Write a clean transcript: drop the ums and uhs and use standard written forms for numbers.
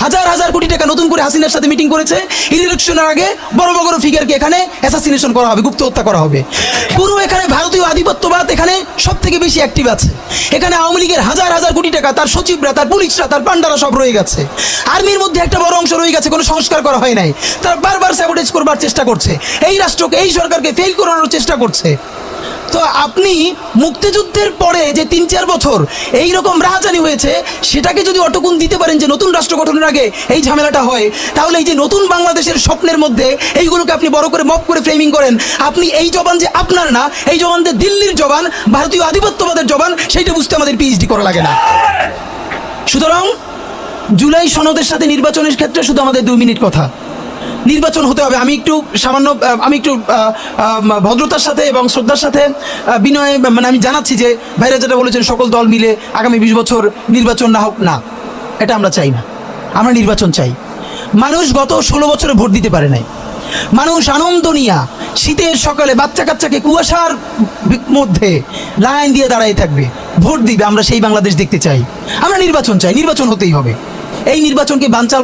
হাজার হাজার কোটি টাকা নতুন করে হাসিনার সাথে মিটিং করেছে, ইলেকশনের আগে বড় বড় ফিগারকে এখানে অ্যাসাসিনেশন করা হবে, গুপ্ত হত্যা করা হবে। পুরো এখানে ভারতীয় আধিপত্যবাদ এখানে সব থেকে বেশি অ্যাক্টিভ আছে। এখানে আওয়ামী লীগের হাজার হাজার কোটি টাকা তার সচিবরা, তার পুলিশরা, তার পান্ডারা সব রয়ে গেছে। আর্মির মধ্যে একটা বড় অংশ রয়ে গেছে, কোনো সংস্কার করা হয় নাই। তারা বারবার স্যাবোটেজ করবার চেষ্টা করছে, এই রাষ্ট্রকে, এই সরকারকে ফেল করানোর চেষ্টা করছে। তো আপনি মুক্তিযুদ্ধের পরে যে ৩-৪ বছর এইরকম রাহাজানি হয়েছে, সেটাকে যদি অটকুন দিতে পারেন যে নতুন রাষ্ট্র গঠনের আগে এই ঝামেলাটা হয়, তাহলে এই যে নতুন বাংলাদেশের স্বপ্নের মধ্যে এইগুলোকে আপনি বড় করে মপ করে ফ্রেমিং করেন, আপনি এই জবান যে আপনার না, এই জবান যে দিল্লির জবান, ভারতীয় আধিপত্যবাদের জবান, সেইটা বুঝতে আমাদের পিএইচডি করা লাগে না। সুতরাং জুলাই সনদের সাথে নির্বাচনের ক্ষেত্রে শুধু আমাদের 2 মিনিট কথা। নির্বাচন হতে হবে। আমি একটু ভদ্রতার সাথে এবং শ্রদ্ধার সাথে বিনয়ে আমি জানাচ্ছি যে ভাইরা যেটা বলেছেন সকল দল মিলে আগামী 20 বছর নির্বাচন না হোক, না, এটা আমরা চাই না। আমরা নির্বাচন চাই। মানুষ গত 16 বছরে ভোট দিতে পারে নাই। মানুষ আনন্দ নিয়া শীতের সকালে বাচ্চা কাচ্চাকে কুয়াশার মধ্যে লাইন দিয়ে দাঁড়ায় থাকবে, ভোট দিবে। আমরা সেই বাংলাদেশ দেখতে চাই। আমরা নির্বাচন চাই, নির্বাচন হতেই হবে। এই নির্বাচনকে বানচাল